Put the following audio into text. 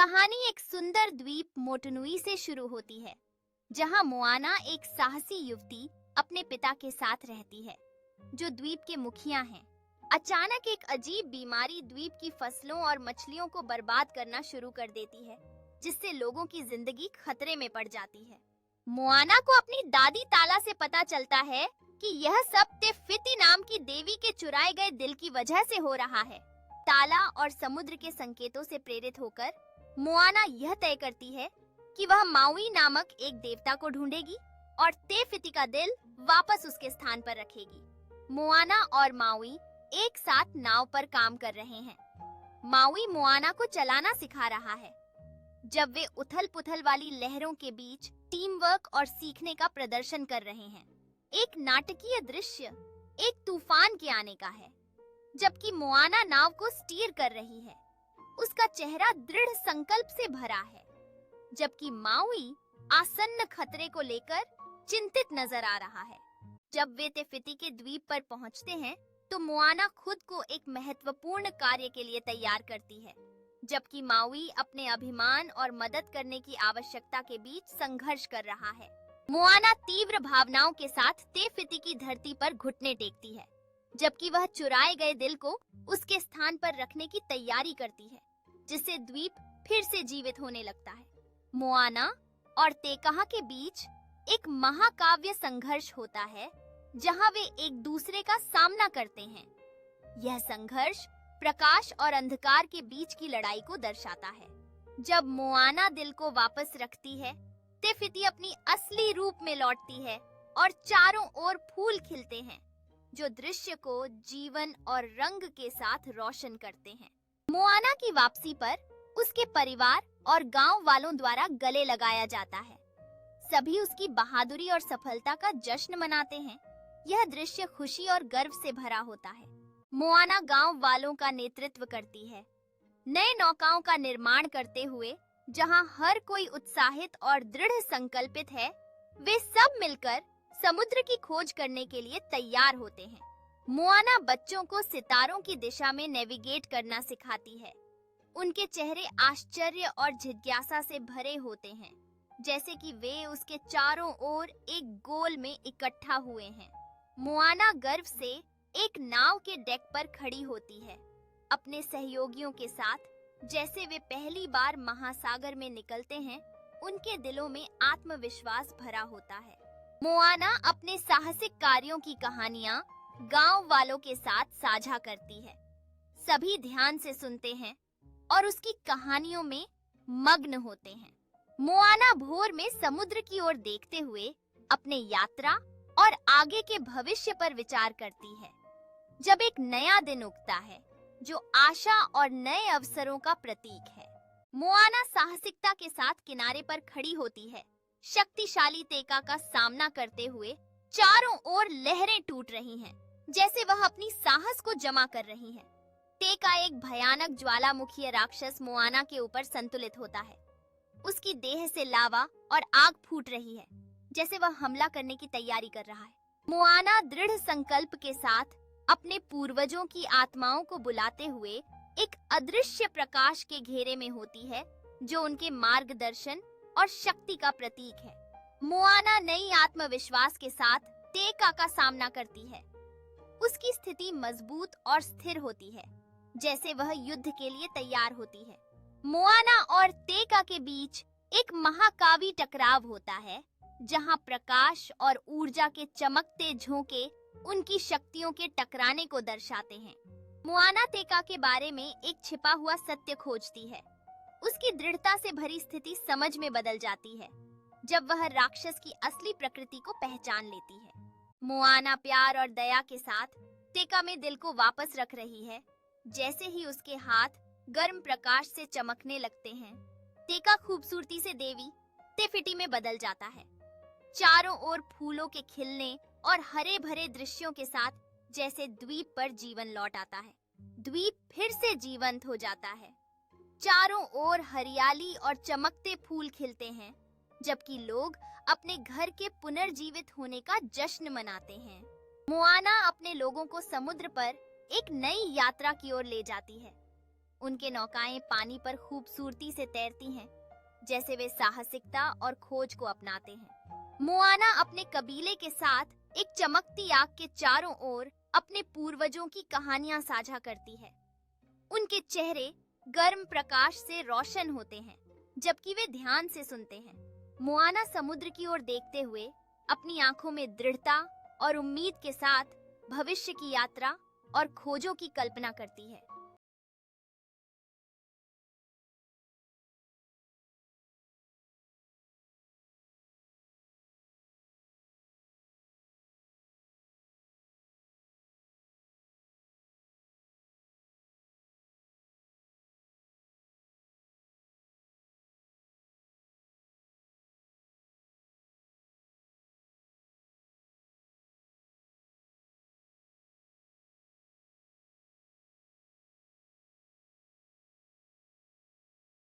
कहानी एक सुंदर द्वीप मोटनुई से शुरू होती है, जहां मोआना एक साहसी युवती अपने पिता के साथ रहती है, जो द्वीप के मुखिया हैं। अचानक एक अजीब बीमारी द्वीप की फसलों और मछलियों को बर्बाद करना शुरू कर देती है, जिससे लोगों की जिंदगी खतरे में पड़ जाती है। मोआना को अपनी दादी ताला से पता चलता है कि यह सब तेफिती नाम की देवी के चुराए गए दिल की वजह से हो रहा है। ताला और समुद्र के संकेतों से प्रेरित होकर मोआना यह तय करती है कि वह माउई नामक एक देवता को ढूंढेगी और तेफिती का दिल वापस उसके स्थान पर रखेगी। मोआना और माउई एक साथ नाव पर काम कर रहे हैं। माउई मोआना को चलाना सिखा रहा है, जब वे उथल-पुथल वाली लहरों के बीच टीम वर्क और सीखने का प्रदर्शन कर रहे हैं। एक नाटकीय दृश्य एक तूफान के आने का है, जबकि मोआना नाव को स्टीयर कर रही है। उसका चेहरा दृढ़ संकल्प से भरा है, जबकि माउई आसन्न खतरे को लेकर चिंतित नजर आ रहा है। जब वे तेफिती के द्वीप पर पहुंचते हैं, तो मोआना खुद को एक महत्वपूर्ण कार्य के लिए तैयार करती है, जबकि माउई अपने अभिमान और मदद करने की आवश्यकता के बीच संघर्ष कर रहा है। मोआना तीव्र भावनाओं के साथ तेफिती की धरती पर घुटने टेकती है, जबकि वह चुराए गए दिल को उसके स्थान पर रखने की तैयारी करती है, जिससे द्वीप फिर से जीवित होने लगता है। मोआना और तेकाहा के बीच एक महाकाव्य संघर्ष होता है, जहां वे एक दूसरे का सामना करते हैं। यह संघर्ष प्रकाश और अंधकार के बीच की लड़ाई को दर्शाता है। जब मोआना दिल को वापस रखती है, तेफिती अपनी असली रूप में लौटती है और चारों ओर फूल खिलते हैं, जो दृश्य को जीवन और रंग के साथ रोशन करते हैं। मोआना की वापसी पर उसके परिवार और गांव वालों द्वारा गले लगाया जाता है। सभी उसकी बहादुरी और सफलता का जश्न मनाते हैं। यह दृश्य खुशी और गर्व से भरा होता है। मोआना गांव वालों का नेतृत्व करती है, नए नौकाओं का निर्माण करते हुए, जहां हर कोई उत्साहित और दृढ़ संकल्पित है। वे सब मिलकर समुद्र की खोज करने के लिए तैयार होते हैं। मोआना बच्चों को सितारों की दिशा में नेविगेट करना सिखाती है। उनके चेहरे आश्चर्य और जिज्ञासा से भरे होते हैं, जैसे कि वे उसके चारों ओर एक गोल में इकट्ठा हुए हैं। मोआना गर्व से एक नाव के डेक पर खड़ी होती है, अपने सहयोगियों के साथ। जैसे वे पहली बार महासागर में निकलते हैं, उनके दिलों में आत्मविश्वास भरा होता है। मोआना अपने साहसिक कार्यों की कहानियां गांव वालों के साथ साझा करती है। सभी ध्यान से सुनते हैं और उसकी कहानियों में मग्न होते हैं। मोआना भोर में समुद्र की ओर देखते हुए अपने यात्रा और आगे के भविष्य पर विचार करती है। जब एक नया दिन उगता है, जो आशा और नए अवसरों का प्रतीक है। मोआना साहसिकता के साथ किनारे पर खड़ी होती है, शक्तिशाली तेका का सामना करते हुए। चारों ओर लहरें टूट रही हैं, जैसे वह अपनी साहस को जमा कर रही है। तेका एक भयानक ज्वालामुखी राक्षस मोआना के ऊपर संतुलित होता है। उसकी देह से लावा और आग फूट रही है, जैसे वह हमला करने की तैयारी कर रहा है। मोआना दृढ़ संकल्प के साथ अपने पूर्वजों की आत्माओं को बुलाते हुए एक अदृश्य प्रकाश के घेरे में होती है, जो उनके मार्गदर्शन और शक्ति का प्रतीक है। मोआना नई आत्मविश्वास के साथ तेका का सामना करती है। उसकी स्थिति मजबूत और स्थिर होती है, जैसे वह युद्ध के लिए तैयार होती है। मोआना और तेका के बीच एक महाकावी टकराव होता है, जहां प्रकाश और ऊर्जा के चमकते झोंके उनकी शक्तियों के टकराने को दर्शाते हैं। मोआना तेका के बारे में एक छिपा हुआ सत्य खोजती है। उसकी दृढ़ता से भरी स्थिति समझ में बदल जाती है, जब वह राक्षस की असली प्रकृति को पहचान लेती है। मोआना प्यार और दया के साथ तेका में दिल को वापस रख रही है। जैसे ही उसके हाथ गर्म प्रकाश से चमकने लगते हैं, तेका खूबसूरती से देवी तेफिती में बदल जाता है। चारों ओर फूलों के खिलने और हरे भरे दृश्यों के साथ जैसे द्वीप पर जीवन लौट आता है। द्वीप फिर से जीवंत हो जाता है। चारों ओर हरियाली और चमकते फूल खिलते हैं, जबकि लोग अपने घर के पुनर्जीवित होने का जश्न मनाते हैं। मोआना अपने लोगों को समुद्र पर एक नई यात्रा की ओर ले जाती है। उनके नौकाएं पानी पर खूबसूरती से तैरती हैं, जैसे वे साहसिकता और खोज को अपनाते हैं। मोआना अपने कबीले के साथ एक चमकती आग के चारों ओर अपने पूर्वजों की कहानियां साझा करती है। उनके चेहरे गर्म प्रकाश से रोशन होते हैं, जबकि वे ध्यान से सुनते हैं। मोआना समुद्र की ओर देखते हुए अपनी आंखों में दृढ़ता और उम्मीद के साथ भविष्य की यात्रा और खोजों की कल्पना करती है।